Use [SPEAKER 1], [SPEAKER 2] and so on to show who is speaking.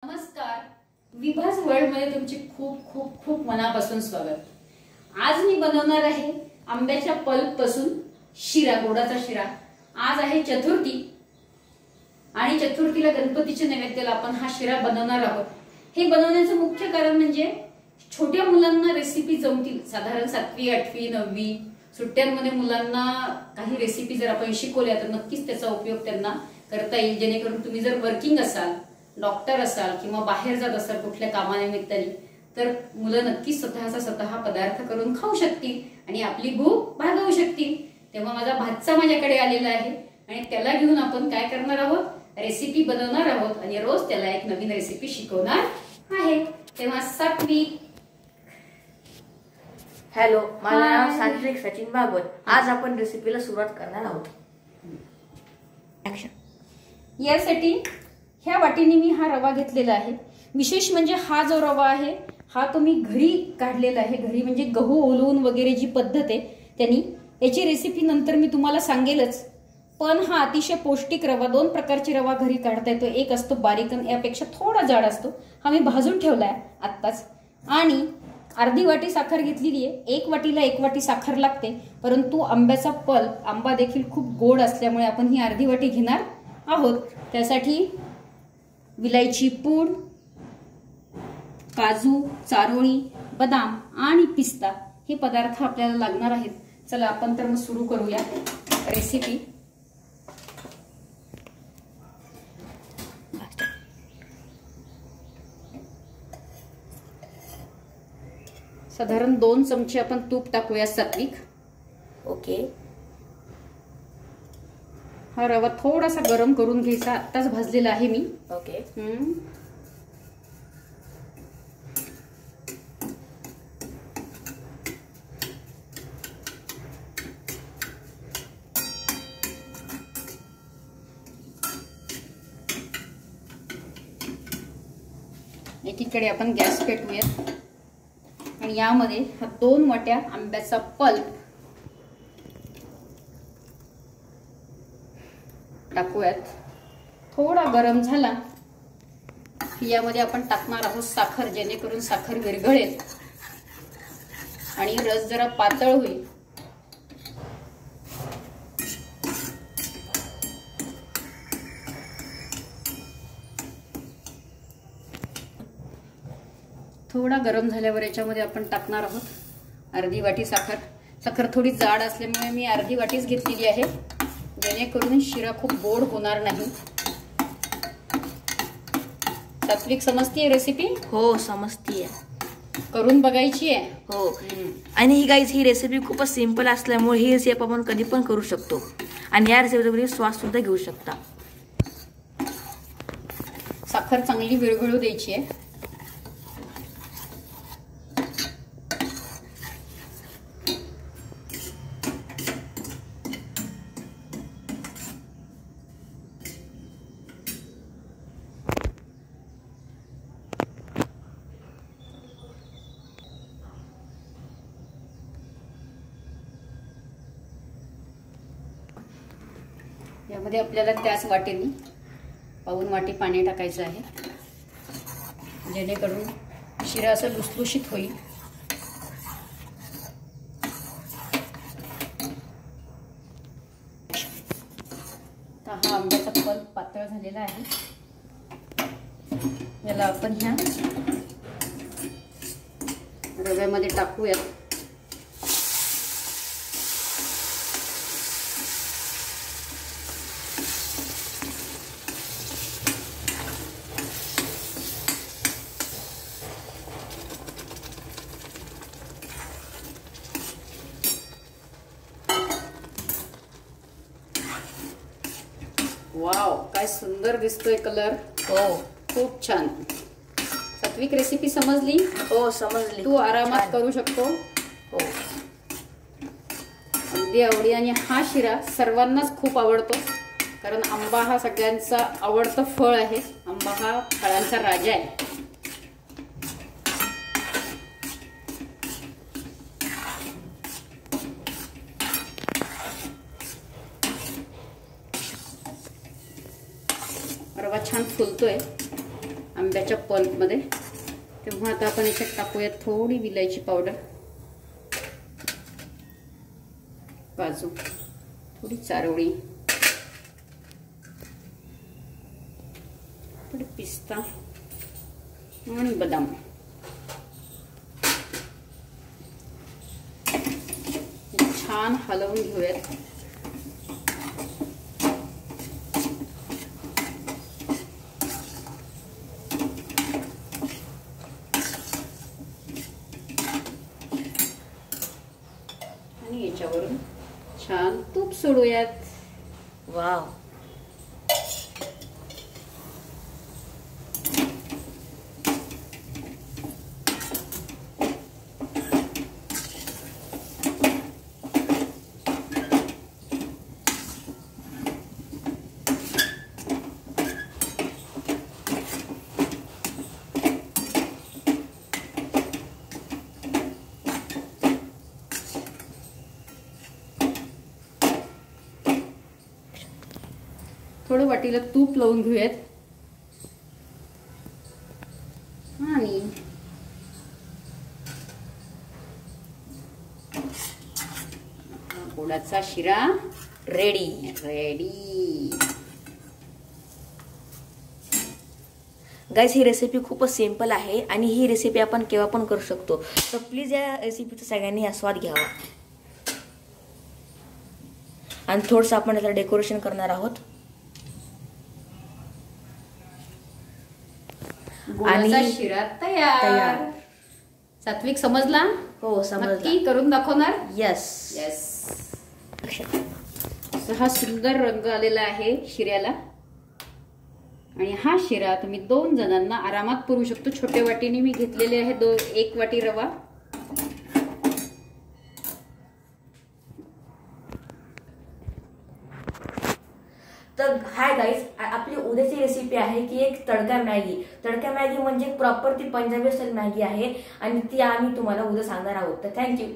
[SPEAKER 1] नमस्कार, विभास वर्ल्ड मध्ये तुमचे खूप खूप खूप मनापासून स्वागत। आज मी बनवणार आहे आंब्याच्या पल्प पासून शिरा, गोडाचा शिरा। आज आहे चतुर्थी आणि चतुर्थीला गणपतीच्या नैवेद्याला आपण हा शिरा बनवणार आहोत। हे बनवण्याचं मुख्य कारण म्हणजे छोट्या मुलांना रेसिपी जमतील। साधारण 7वी 8वी 9वी सुट्ट्यांमध्ये मुलांना काही रेसिपी जर आपण शिकवल्या तर नक्कीच त्याचा उपयोग त्यांना करता येईल। जेणेकरून तुम्ही जर वर्किंग असाल, डॉक्टर असाल किंवा बाहेर जात असाल कुठल्या कामानिमित्ताने, तर मुलं नक्कीच स्वतः पदार्थ करून खाऊ शकतील आणि आपली भूक भागवू शकतील। तेव्हा माझा भाचा माझ्याकडे आलेला आहे आणि त्याला घेऊन आपण काय करणार आहोत, रेसिपी बनवणार आहोत आणि रोज त्याला एक नवीन रेसिपी शिकवणार आहे। तेव्हा सात्विक,
[SPEAKER 2] हॅलो, माझं नाव सात्विक सचिन भागवत। आज आपण रेसिपीला सुरुवात करणार आहोत। ऍक्शन।
[SPEAKER 1] यासाठी ह्या वाटीने मी हा रवा घेतलेला आहे। विशेष म्हणजे हा जो रवा आहे हा तो मी घरी काढलेला आहे। घरी म्हणजे गहू ओलवून वगैरे जी पद्धत आहे त्यांनी। याची रेसिपी नंतर मी तुम्हाला सांगेलच, पण हा अतिशय पौष्टिक रवा। 2 प्रकारचे रवा घरी काढता येतो। एक असतो बारीक आणि यापेक्षा थोडा जाड असतो। हा मी भाजून ठेवलाय आत्ताच। आणि अर्धी वाटी साखर घेतलेली आहे। 1 वाटीला 1 वाटी साखर लागते, परंतु आंब्याचा पल्प, आंबा देखील खूप गोड असल्यामुळे आपण ही अर्धी वाटी घेणार आहोत। त्यासाठी विलायची पूड, काजू, चारोळी, बदाम आणि पिस्ता हे पदार्थ आपल्याला लागणार आहेत। चला आपण तर मग सुरू करूया रेसिपी। साधारण 2 चमचे आपण तूप टाकूया सात्विक।
[SPEAKER 2] ओके।
[SPEAKER 1] हा रवा थोडासा गरम करून घ्यायचा। आत्ताच भाजलेला आहे मी।
[SPEAKER 2] ओके।
[SPEAKER 1] एकीकडे आपण गॅस पेटवूयात आणि यामध्ये हा 2 वाट्या आंब्याचा पल्प टाकूयात। थोडा गरम झाला की यामध्ये आपण टाकणार आहोत साखर, जेणेकरून साखर विरघळेल आणि रस जरा पातळ होईल। थोडा गरम झाल्यावर याच्यामध्ये आपण टाकणार आहोत अर्धी वाटी साखर। साखर थोडी जाड असल्यामुळे मी अर्धी वाटीच घेतलेली आहे, जेणेकरून शिरा खूप गोड होणार नाही। सात्विक, समजतीये रेसिपी?
[SPEAKER 2] हो, समजतीये।
[SPEAKER 1] करून बघायची आहे।
[SPEAKER 2] हो। आणि ही गाईज, ही रेसिपी खूपच सिंपल असल्यामुळे ही रेसिपी आपण कधी पण करू शकतो आणि या रेसिपीचा स्वाद सुद्धा घेऊ शकता।
[SPEAKER 1] साखर चांगली विरघळू द्यायची आहे। यामध्ये आपल्याला त्याच वाटीने पाऊण वाटी पाणी टाकायचं आहे, जेणेकरून शिरा असं लुसलुशीत होईल। हा आंब्याचा पल्प पातळ झालेला आहे। याला आपण ह्या रव्यामध्ये टाकूयात। वाव, काय सुंदर दिसतोय कलर।
[SPEAKER 2] हो,
[SPEAKER 1] खूप छान। सात्विक, रेसिपी समजली?
[SPEAKER 2] हो, समजली।
[SPEAKER 1] तू आरामात करू शकतो।
[SPEAKER 2] हो,
[SPEAKER 1] अगदी आवडीने। हा शिरा सर्वांनाच खूप आवडतो, कारण आंबा हा सगळ्यांचा आवडतं फळ आहे। आंबा हा फळांचा राजा आहे। रवा छान फुलतोय। आंब्याच्या पल्पमध्ये. तेव्हा आता आपण याच्यात टाकूयात थोडी विलायची पावडर, काजू, थोडी चारोळी, थोडी पिस्ता आणि बदाम. छान हलवून घेऊयात. आणि याच्यावरून छान तूप सोडूयात.
[SPEAKER 2] वाव.
[SPEAKER 1] थोडं वाटीला तूप लावून घेऊयात. आणि गोडाचा शिरा
[SPEAKER 2] रेडी.
[SPEAKER 1] रेडी.
[SPEAKER 2] गाईस, ही रेसिपी खूपच सिंपल आहे आणि ही रेसिपी आपण केव्हा पण करू शकतो. तर प्लीज या रेसिपीचा सगळ्यांनी आस्वाद घ्यावा. आणि थोडंसं आपण याला डेकोरेशन करणार आहोत.
[SPEAKER 1] गोडाचा शिरा तयार. सात्विक समजला?
[SPEAKER 2] हो, समजला.
[SPEAKER 1] नक्की करून दाखवणार?
[SPEAKER 2] यस.
[SPEAKER 1] यस. हा सुंदर रंग आलेला आहे शिऱ्याला. आणि हा शिरा तुम्ही 2 जणांना आरामात पुरू शकतो. छोट्या वाटीने मी घेतलेले आहे 1 वाटी रवा.
[SPEAKER 2] तर हाय गाईज, आपली उद्याची रेसिपी आहे की एक तडका मॅगी. तडका मॅगी म्हणजे प्रॉपर ती पंजाबी स्टाईल मॅगी आहे आणि ती आम्ही तुम्हाला उद्या सांगणार आहोत. तर थँक्यू.